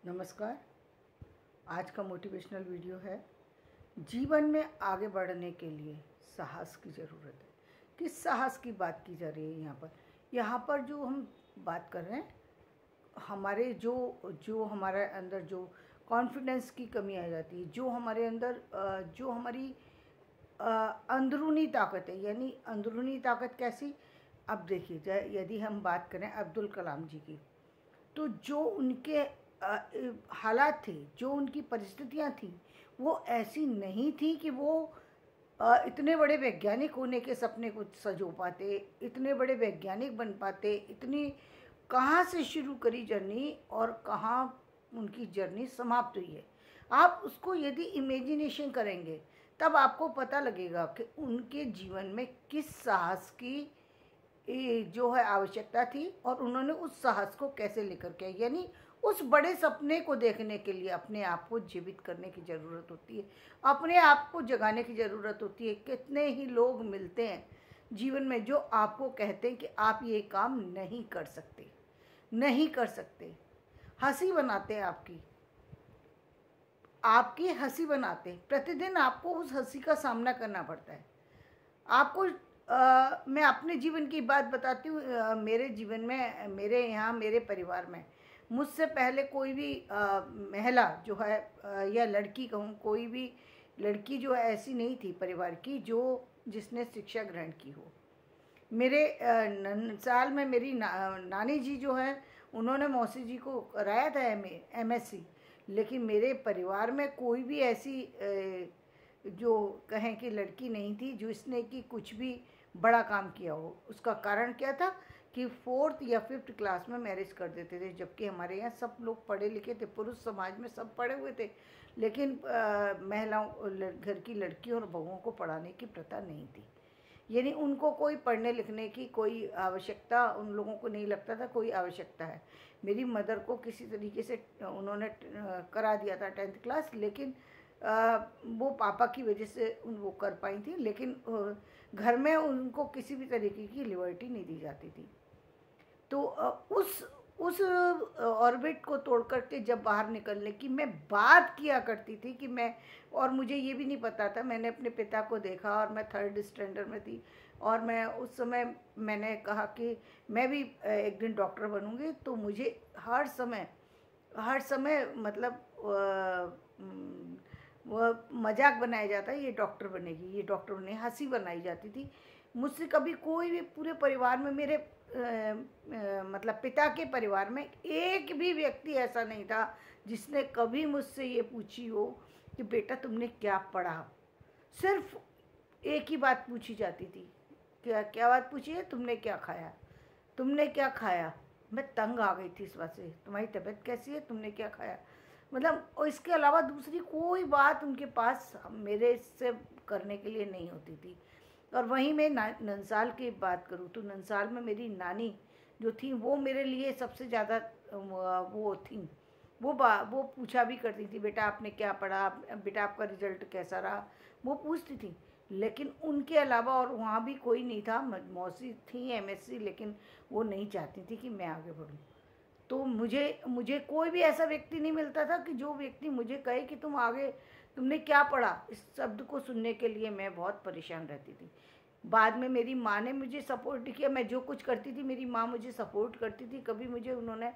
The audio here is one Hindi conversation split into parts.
नमस्कार। आज का मोटिवेशनल वीडियो है, जीवन में आगे बढ़ने के लिए साहस की ज़रूरत है। किस साहस की बात की जा रही है यहाँ पर जो हम बात कर रहे हैं, हमारे जो हमारे अंदर जो कॉन्फिडेंस की कमी आ जाती है, जो हमारे अंदर जो हमारी अंदरूनी ताकत है। यानी अंदरूनी ताकत कैसी? अब देखिए, यदि हम बात करें अब्दुल कलाम जी की, तो जो उनके हालात थे, जो उनकी परिस्थितियां थी, वो ऐसी नहीं थी कि वो इतने बड़े वैज्ञानिक होने के सपने को सजो पाते, इतने बड़े वैज्ञानिक बन पाते। इतनी कहाँ से शुरू करी जर्नी और कहाँ उनकी जर्नी समाप्त हुई है, आप उसको यदि इमेजिनेशन करेंगे तब आपको पता लगेगा कि उनके जीवन में किस साहस की जो है आवश्यकता थी और उन्होंने उस साहस को कैसे लेकर के, यानी उस बड़े सपने को देखने के लिए अपने आप को जीवित करने की ज़रूरत होती है, अपने आप को जगाने की ज़रूरत होती है। कितने ही लोग मिलते हैं जीवन में जो आपको कहते हैं कि आप ये काम नहीं कर सकते, नहीं कर सकते, हंसी बनाते हैं आपकी हंसी बनाते हैं। प्रतिदिन आपको उस हंसी का सामना करना पड़ता है। आपको मैं अपने जीवन की बात बताती हूँ। मेरे जीवन में, मेरे यहाँ, मेरे परिवार में मुझसे पहले कोई भी महिला जो है या लड़की कहूँ, कोई भी लड़की जो है ऐसी नहीं थी परिवार की जिसने शिक्षा ग्रहण की हो। मेरे ननसाल में मेरी नानी जी जो है, उन्होंने मौसी जी को कराया था MSc, लेकिन मेरे परिवार में कोई भी ऐसी जो कहें कि लड़की नहीं थी जो इसने कि कुछ भी बड़ा काम किया हो। उसका कारण क्या था कि 4th या 5th क्लास में मैरिज कर देते थे, जबकि हमारे यहाँ सब लोग पढ़े लिखे थे, पुरुष समाज में सब पढ़े हुए थे, लेकिन महिलाओं, घर की लड़कियों और बहुओं को पढ़ाने की प्रथा नहीं थी। यानी उनको कोई पढ़ने लिखने की कोई आवश्यकता, उन लोगों को नहीं लगता था कोई आवश्यकता है। मेरी मदर को किसी तरीके से उन्होंने करा दिया था 10th क्लास, लेकिन वो पापा की वजह से वो कर पाई थी, लेकिन घर में उनको किसी भी तरीके की लिबर्टी नहीं दी जाती थी। तो उस ऑर्बिट को तोड़ करके जब बाहर निकलने की मैं बात किया करती थी कि मैं, और मुझे ये भी नहीं पता था, मैंने अपने पिता को देखा और मैं 3rd स्टैंडर्ड में थी और मैं उस समय मैंने कहा कि मैं भी एक दिन डॉक्टर बनूंगी। तो मुझे हर समय मतलब वो मजाक बनाया जाता है, ये डॉक्टर बनेगी, ये डॉक्टर बने, हंसी बनाई जाती थी मुझसे। कभी कोई भी पूरे परिवार में, मेरे मतलब पिता के परिवार में एक भी व्यक्ति ऐसा नहीं था जिसने कभी मुझसे ये पूछी हो कि बेटा तुमने क्या पढ़ा। सिर्फ एक ही बात पूछी जाती थी। क्या बात पूछी है? तुमने क्या खाया, तुमने क्या खाया। मैं तंग आ गई थी इस बात से। तुम्हारी तबीयत कैसी है, तुमने क्या खाया, मतलब, और इसके अलावा दूसरी कोई बात उनके पास मेरे से करने के लिए नहीं होती थी। और वहीं मैं ननसाल की बात करूँ तो ननसाल में मेरी नानी जो थी वो मेरे लिए सबसे ज़्यादा वो थी। वो पूछा भी करती थी, बेटा आपने क्या पढ़ा, बेटा आपका रिजल्ट कैसा रहा, वो पूछती थी। लेकिन उनके अलावा और वहाँ भी कोई नहीं था। मौसी थी MSc, लेकिन वो नहीं चाहती थी कि मैं आगे बढ़ूँ। तो मुझे कोई भी ऐसा व्यक्ति नहीं मिलता था कि जो व्यक्ति मुझे कहे कि तुम आगे, तुमने क्या पढ़ा। इस शब्द को सुनने के लिए मैं बहुत परेशान रहती थी। बाद में मेरी माँ ने मुझे सपोर्ट किया। मैं जो कुछ करती थी मेरी माँ मुझे सपोर्ट करती थी, कभी मुझे उन्होंने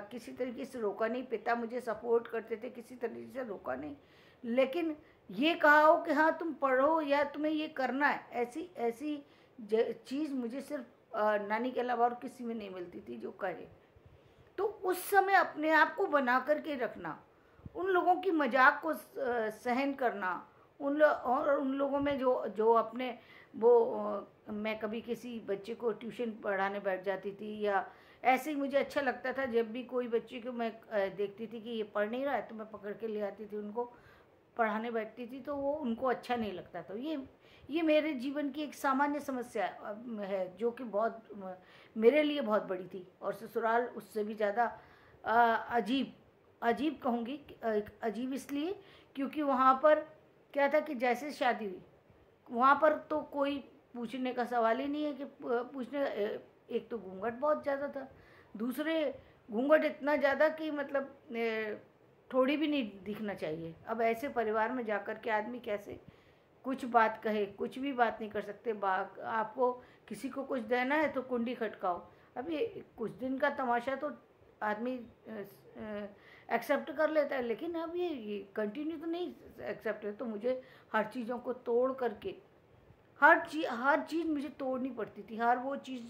किसी तरीके से रोका नहीं। पिता मुझे सपोर्ट करते थे, किसी तरीके से रोका नहीं। लेकिन ये कहा हो कि हाँ तुम पढ़ो या तुम्हें ये करना है, ऐसी चीज़ मुझे सिर्फ नानी के अलावा और किसी में नहीं मिलती थी जो कहे। तो उस समय अपने आप को बना करके रखना, उन लोगों की मजाक को सहन करना, और उन लोगों में जो अपने वो मैं कभी किसी बच्चे को ट्यूशन पढ़ाने बैठ जाती थी, या ऐसे ही मुझे अच्छा लगता था जब भी कोई बच्चे को मैं देखती थी कि ये पढ़ नहीं रहा है तो मैं पकड़ के ले आती थी, उनको पढ़ाने बैठती थी। तो वो उनको अच्छा नहीं लगता। तो ये मेरे जीवन की एक सामान्य समस्या है जो कि बहुत मेरे लिए बहुत बड़ी थी। और ससुराल उससे भी ज़्यादा अजीब कहूँगी। अजीब इसलिए क्योंकि वहाँ पर क्या था कि जैसे शादी हुई वहाँ पर तो कोई पूछने का सवाल ही नहीं है कि पूछने। एक तो घूंघट बहुत ज़्यादा था, दूसरे घूंघट इतना ज़्यादा कि मतलब थोड़ी भी नहीं दिखना चाहिए। अब ऐसे परिवार में जाकर के आदमी कैसे कुछ बात कहे, कुछ भी बात नहीं कर सकते। आपको किसी को कुछ देना है तो कुंडी खटकाओ। अब ये कुछ दिन का तमाशा तो आदमी एक्सेप्ट कर लेता है, लेकिन अब ये कंटिन्यू तो नहीं एक्सेप्ट है। तो मुझे हर चीज़ों को तोड़ करके हर चीज़ मुझे तोड़नी पड़ती थी, हर वो चीज़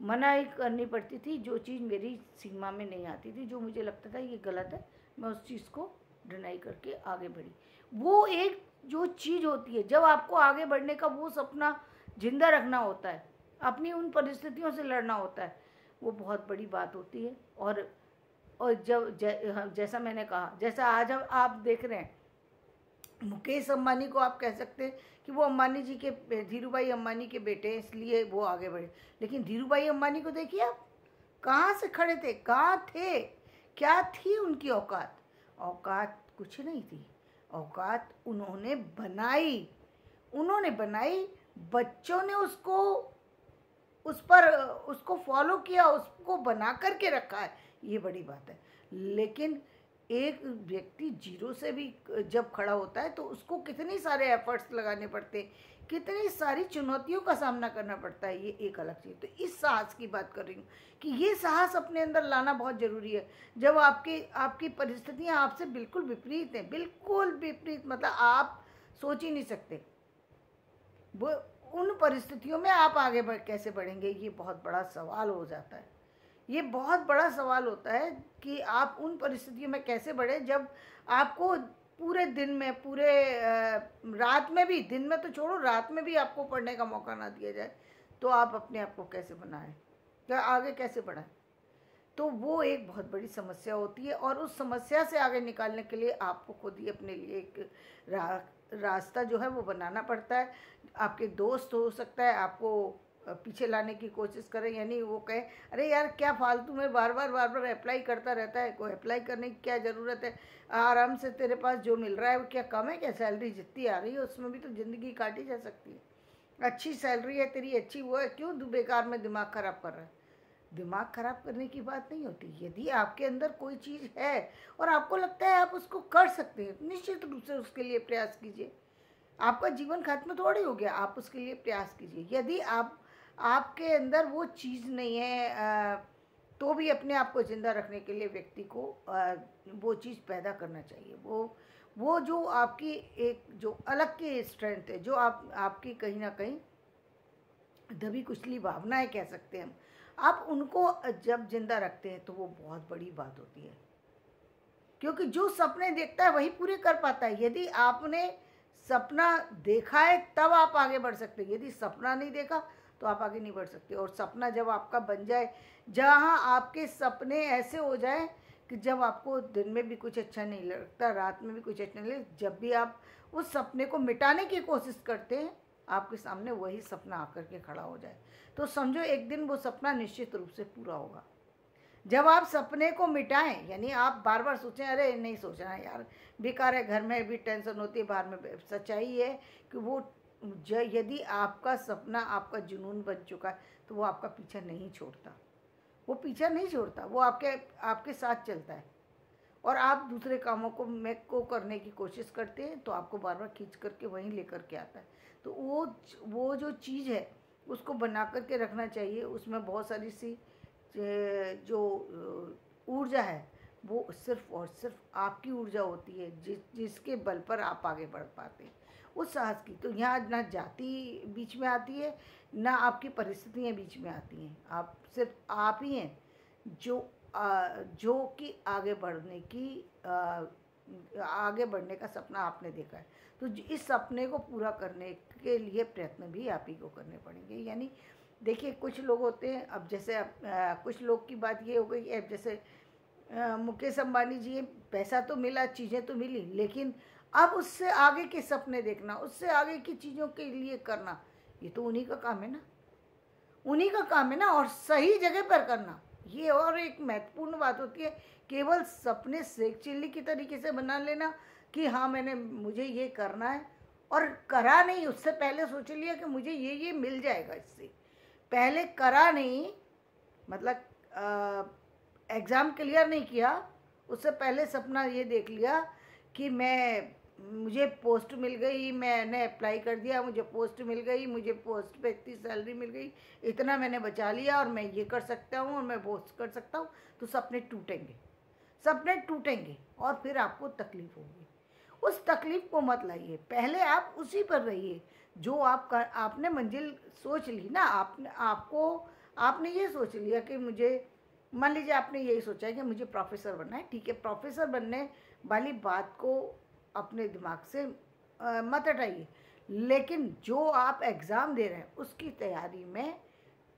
मना ही करनी पड़ती थी जो चीज़ मेरी सीमा में नहीं आती थी, जो मुझे लगता था ये गलत है, मैं उस चीज़ को डिनाई करके आगे बढ़ी। वो एक जो चीज़ होती है, जब आपको आगे बढ़ने का वो सपना जिंदा रखना होता है, अपनी उन परिस्थितियों से लड़ना होता है, वो बहुत बड़ी बात होती है। और जैसा मैंने कहा, जैसा आज आप देख रहे हैं, मुकेश अंबानी को आप कह सकते हैं कि वो अंबानी जी के, धीरूभाई अंबानी के बेटे हैं, इसलिए वो आगे बढ़े। लेकिन धीरूभाई अंबानी को देखिए आप, कहाँ से खड़े थे, कहाँ थे, क्या थी उनकी औकात? औकात कुछ नहीं थी। औकात उन्होंने बनाई, बच्चों ने उसको फॉलो किया, उसको बना करके रखा है, ये बड़ी बात है। लेकिन एक व्यक्ति जीरो से भी जब खड़ा होता है तो उसको कितने सारे एफर्ट्स लगाने पड़ते हैं, कितनी सारी चुनौतियों का सामना करना पड़ता है, ये एक अलग चीज़। तो इस साहस की बात कर रही हूँ कि ये साहस अपने अंदर लाना बहुत ज़रूरी है। जब आपकी परिस्थितियाँ आपसे बिल्कुल विपरीत हैं, बिल्कुल विपरीत, मतलब आप सोच ही नहीं सकते, वो उन परिस्थितियों में आप आगे कैसे बढ़ेंगे, ये बहुत बड़ा सवाल हो जाता है। ये बहुत बड़ा सवाल होता है कि आप उन परिस्थितियों में कैसे बढ़े जब आपको पूरे दिन में, पूरे रात में भी, दिन में तो छोड़ो, रात में भी आपको पढ़ने का मौका ना दिया जाए, तो आप अपने आप को कैसे बनाएं, क्या आगे कैसे बढ़ाएं? तो वो एक बहुत बड़ी समस्या होती है। और उस समस्या से आगे निकालने के लिए आपको खुद ही अपने लिए एक रास्ता जो है वो बनाना पड़ता है। आपके दोस्त हो सकता है आपको पीछे लाने की कोशिश करें, यानी वो कहे अरे यार क्या फालतू में बार बार अप्लाई करता रहता है, कोई अप्लाई करने की क्या ज़रूरत है, आराम से तेरे पास जो मिल रहा है वो क्या कम है क्या? सैलरी जितनी आ रही है उसमें भी तो ज़िंदगी काटी जा सकती है, अच्छी सैलरी है तेरी, अच्छी वो है, क्यों तू बेकार में दिमाग ख़राब कर रहा है? दिमाग खराब करने की बात नहीं होती। यदि आपके अंदर कोई चीज़ है और आपको लगता है आप उसको कर सकते हैं, निश्चित रूप से उसके लिए प्रयास कीजिए। आपका जीवन खत्म थोड़ी हो गया, आप उसके लिए प्रयास कीजिए। यदि आपके अंदर वो चीज़ नहीं है तो भी अपने आप को ज़िंदा रखने के लिए व्यक्ति को वो चीज़ पैदा करना चाहिए। वो जो आपकी एक जो अलग की स्ट्रेंथ है, जो आपकी कहीं ना कहीं दबी कुचली भावनाएं कह सकते हैं हम, आप उनको जब जिंदा रखते हैं तो वो बहुत बड़ी बात होती है। क्योंकि जो सपने देखता है वही पूरे कर पाता है। यदि आपने सपना देखा है तब आप आगे बढ़ सकते हैं, यदि सपना नहीं देखा तो आप आगे नहीं बढ़ सकते। और सपना जब आपका बन जाए, जहाँ आपके सपने ऐसे हो जाए कि जब आपको दिन में भी कुछ अच्छा नहीं लगता, रात में भी कुछ अच्छा नहीं लगता, जब भी आप उस सपने को मिटाने की कोशिश करते हैं, आपके सामने वही सपना आकर के खड़ा हो जाए, तो समझो एक दिन वो सपना निश्चित रूप से पूरा होगा। जब आप सपने को मिटाएं, यानी आप बार बार सोचें अरे नहीं सोचना है यार, बेकार है, घर में भी टेंशन होती है, बाहर में, सच्चाई है कि वो यदि आपका सपना आपका जुनून बन चुका है तो वो आपका पीछा नहीं छोड़ता, वो पीछा नहीं छोड़ता, वो आपके साथ चलता है। और आप दूसरे कामों को करने की कोशिश करते हैं तो आपको बार बार खींच करके वहीं लेकर के आता है। तो वो जो चीज़ है उसको बना करके रखना चाहिए। उसमें बहुत सारी सी जो ऊर्जा है वो सिर्फ और सिर्फ आपकी ऊर्जा होती है, जिसके बल पर आप आगे बढ़ पाते हैं उस साहस की। तो यहाँ ना जाति बीच में आती है, ना आपकी परिस्थितियाँ बीच में आती हैं, आप सिर्फ आप ही हैं जो कि आगे बढ़ने का सपना आपने देखा है। तो इस सपने को पूरा करने के लिए प्रयत्न भी आप ही को करने पड़ेंगे। यानी देखिए कुछ लोग होते हैं, अब जैसे कुछ लोग की बात ये हो गई, अब जैसे मुकेश अंबानी जी, पैसा तो मिला, चीज़ें तो मिली, लेकिन अब उससे आगे के सपने देखना, उससे आगे की चीज़ों के लिए करना, ये तो उन्हीं का काम है ना, उन्हीं का काम है ना, और सही जगह पर करना। ये और एक महत्वपूर्ण बात होती है। केवल सपने सेक चिल्ली की तरीके से बना लेना कि हाँ मुझे ये करना है, और करा नहीं, उससे पहले सोच लिया कि मुझे ये मिल जाएगा, इससे पहले करा नहीं, मतलब एग्ज़ाम क्लियर नहीं किया, उससे पहले सपना ये देख लिया कि मुझे पोस्ट मिल गई, मैंने अप्लाई कर दिया, मुझे पोस्ट मिल गई, मुझे पोस्ट पे इतनी सैलरी मिल गई, इतना मैंने बचा लिया और मैं ये कर सकता हूँ और मैं वो कर सकता हूँ, तो सपने टूटेंगे, सपने टूटेंगे और फिर आपको तकलीफ होगी। उस तकलीफ को मत लाइए, पहले आप उसी पर रहिए जो आपने मंजिल सोच ली ना। आपने ये सोच लिया कि मुझे, मान लीजिए आपने यही सोचा है कि मुझे प्रोफेसर बनना है, ठीक है, प्रोफेसर बनने वाली बात को अपने दिमाग से मत हटाइए, लेकिन जो आप एग्ज़ाम दे रहे हैं उसकी तैयारी में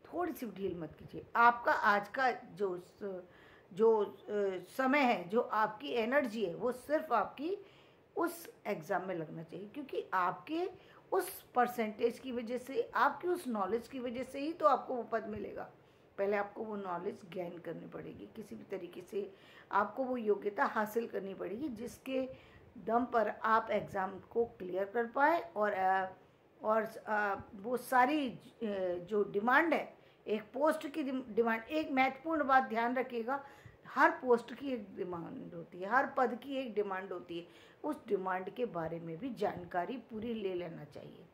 थोड़ी सी ढील मत कीजिए। आपका आज का जो समय है, जो आपकी एनर्जी है, वो सिर्फ आपकी उस एग्ज़ाम में लगना चाहिए, क्योंकि आपके उस परसेंटेज की वजह से, आपकी उस नॉलेज की वजह से ही तो आपको वो पद मिलेगा। पहले आपको वो नॉलेज गेन करनी पड़ेगी, किसी भी तरीके से आपको वो योग्यता हासिल करनी पड़ेगी जिसके दम पर आप एग्ज़ाम को क्लियर कर पाए। और वो सारी जो डिमांड है, एक पोस्ट की डिमांड, एक महत्वपूर्ण बात ध्यान रखिएगा, हर पोस्ट की एक डिमांड होती है, हर पद की एक डिमांड होती है। उस डिमांड के बारे में भी जानकारी पूरी ले लेना चाहिए।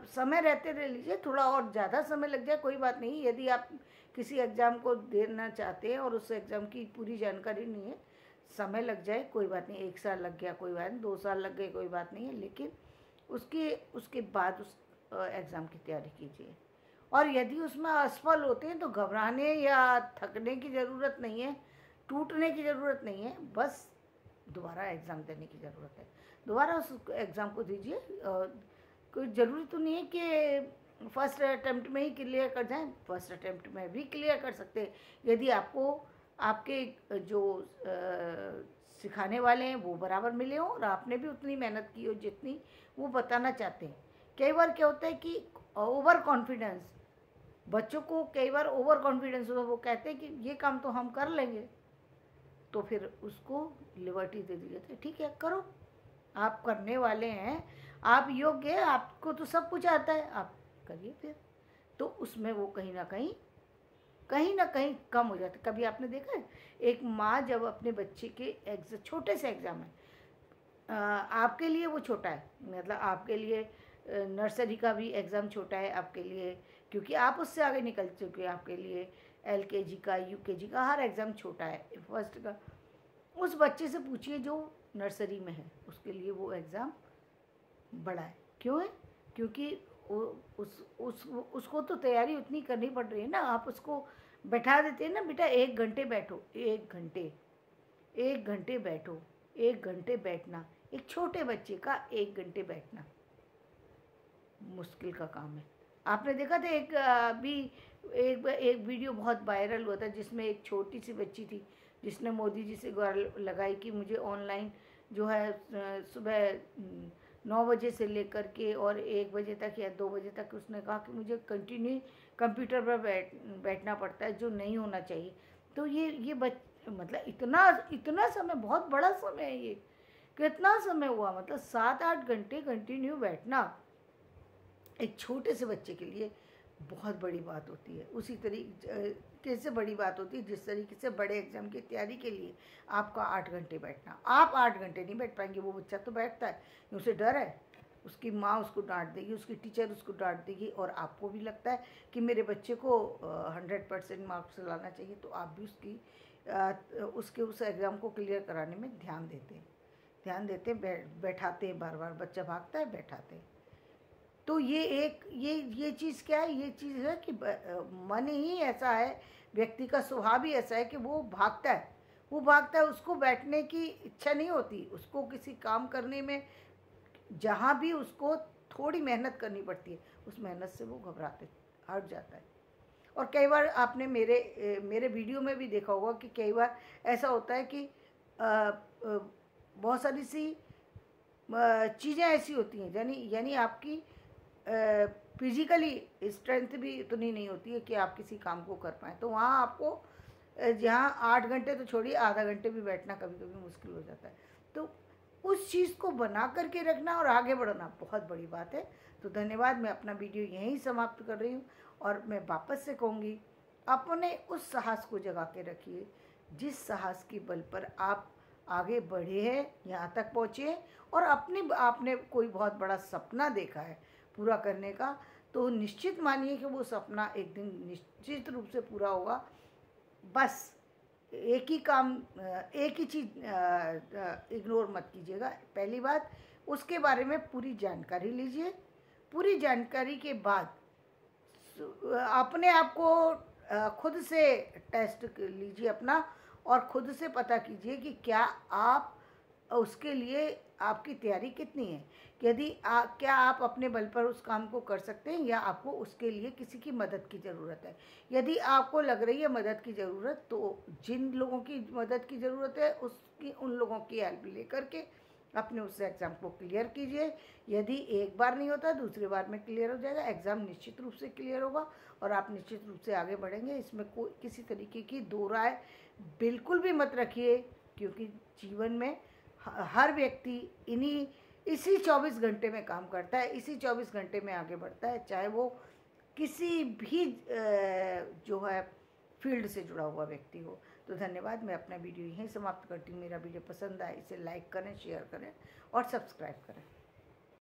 समय रहते रह लीजिए, थोड़ा और ज़्यादा समय लग जाए कोई बात नहीं। यदि आप किसी एग्ज़ाम को देना चाहते हैं और उस एग्ज़ाम की पूरी जानकारी नहीं है, समय लग जाए कोई बात नहीं, 1 साल लग गया कोई बात नहीं, 2 साल लग गए कोई बात नहीं है, लेकिन उसके बाद उस एग्ज़ाम की तैयारी कीजिए। और यदि उसमें असफल होते हैं तो घबराने या थकने की ज़रूरत नहीं है, टूटने की ज़रूरत नहीं है, बस दोबारा एग्ज़ाम देने की ज़रूरत है। दोबारा उस एग्ज़ाम को दीजिए। कोई ज़रूरी तो नहीं है कि फर्स्ट अटैम्प्ट में ही क्लियर कर जाएं, फर्स्ट अटैम्प्ट में भी क्लियर कर सकते हैं यदि आपको आपके जो सिखाने वाले हैं वो बराबर मिले हों और आपने भी उतनी मेहनत की हो जितनी वो बताना चाहते हैं। कई बार क्या होता है कि ओवर कॉन्फिडेंस, बच्चों को कई बार ओवर कॉन्फिडेंस होता है, वो कहते हैं कि ये काम तो हम कर लेंगे, तो फिर उसको लिबर्टी दे दी जाती है, ठीक है करो, आप करने वाले हैं, आप योग्य हैं, आपको तो सब कुछ आता है, आप करिए फिर। तो उसमें वो कहीं ना कहीं कम हो जाता है। कभी आपने देखा है, एक माँ जब अपने बच्चे के छोटे से एग्ज़ाम है, आपके लिए वो छोटा है, मतलब आपके लिए नर्सरी का भी एग्ज़ाम छोटा है आपके लिए, क्योंकि आप उससे आगे निकल चुके हैं, आपके लिए LKG का, UKG का हर एग्ज़ाम छोटा है, फर्स्ट का। उस बच्चे से पूछिए जो नर्सरी में है, उसके लिए वो एग्ज़ाम बड़ा है। क्यों है? क्योंकि उसको तो तैयारी उतनी करनी पड़ रही है ना। आप उसको बैठा देते हैं ना, बेटा 1 घंटे बैठो, 1 घंटे बैठो, 1 घंटे बैठना, एक छोटे बच्चे का 1 घंटे बैठना मुश्किल का काम है। आपने देखा था एक वीडियो बहुत वायरल हुआ था जिसमें एक छोटी सी बच्ची थी जिसने मोदी जी से गुहार लगाई कि मुझे ऑनलाइन जो है सुबह 9 बजे से लेकर के और 1 बजे तक या 2 बजे तक उसने कहा कि मुझे कंटिन्यू कंप्यूटर पर बैठना पड़ता है, जो नहीं होना चाहिए। तो ये मतलब इतना समय, बहुत बड़ा समय है ये। कितना समय हुआ, मतलब 7-8 घंटे कंटिन्यू बैठना एक छोटे से बच्चे के लिए बहुत बड़ी बात होती है। उसी तरीके से बड़ी बात होती है जिस तरीके से बड़े एग्ज़ाम की तैयारी के लिए आपका 8 घंटे बैठना। आप 8 घंटे नहीं बैठ पाएंगे, वो बच्चा तो बैठता है, उसे डर है, उसकी माँ उसको डांट देगी, उसकी टीचर उसको डांट देगी, और आपको भी लगता है कि मेरे बच्चे को 100% मार्क्स लाना चाहिए, तो आप भी उसके उस एग्ज़ाम को क्लियर कराने में ध्यान देते बैठाते हैं, बार बार बच्चा भागता है, बैठाते हैं। तो ये चीज़ क्या है? ये चीज़ है कि मन ही ऐसा है, व्यक्ति का स्वभाव ही ऐसा है कि वो भागता है, उसको बैठने की इच्छा नहीं होती, उसको किसी काम करने में जहाँ भी उसको थोड़ी मेहनत करनी पड़ती है, उस मेहनत से वो हट जाता है। और कई बार आपने मेरे वीडियो में भी देखा होगा कि कई बार ऐसा होता है कि बहुत सारी सी चीज़ें ऐसी होती हैं, यानी आपकी फिज़िकली स्ट्रेंथ भी इतनी नहीं होती है कि आप किसी काम को कर पाएँ, तो वहाँ आपको जहाँ 8 घंटे तो छोड़िए, आधा घंटे भी बैठना कभी कभी मुश्किल हो जाता है। तो उस चीज़ को बना करके रखना और आगे बढ़ना बहुत बड़ी बात है। तो धन्यवाद, मैं अपना वीडियो यहीं समाप्त कर रही हूँ और मैं वापस से कहूँगी, अपने उस साहस को जगा के रखिए जिस साहस के बल पर आप आगे बढ़े हैं, यहाँ तक पहुँचे हैं, और आपने कोई बहुत बड़ा सपना देखा है पूरा करने का, तो निश्चित मानिए कि वो सपना एक दिन निश्चित रूप से पूरा होगा। बस एक ही चीज़ इग्नोर मत कीजिएगा। पहली बात, उसके बारे में पूरी जानकारी लीजिए। पूरी जानकारी के बाद अपने आप को खुद से टेस्ट लीजिए अपना, और खुद से पता कीजिए कि क्या आप उसके लिए आपकी तैयारी कितनी है। यदि क्या आप अपने बल पर उस काम को कर सकते हैं, या आपको उसके लिए किसी की मदद की ज़रूरत है। यदि आपको लग रही है मदद की ज़रूरत, तो जिन लोगों की मदद की ज़रूरत है उन लोगों की हेल्प लेकर के अपने उस एग्ज़ाम को क्लियर कीजिए। यदि एक बार नहीं होता, दूसरी बार में क्लियर हो जाएगा। एग्ज़ाम निश्चित रूप से क्लियर होगा और आप निश्चित रूप से आगे बढ़ेंगे। इसमें कोई किसी तरीके की दो राय बिल्कुल भी मत रखिए, क्योंकि जीवन में हर व्यक्ति इसी 24 घंटे में काम करता है, इसी 24 घंटे में आगे बढ़ता है, चाहे वो किसी भी जो है फील्ड से जुड़ा हुआ व्यक्ति हो। तो धन्यवाद। मैं अपना वीडियो यहीं समाप्त करती हूँ। मेरा वीडियो पसंद आए इसे लाइक करें, शेयर करें और सब्सक्राइब करें।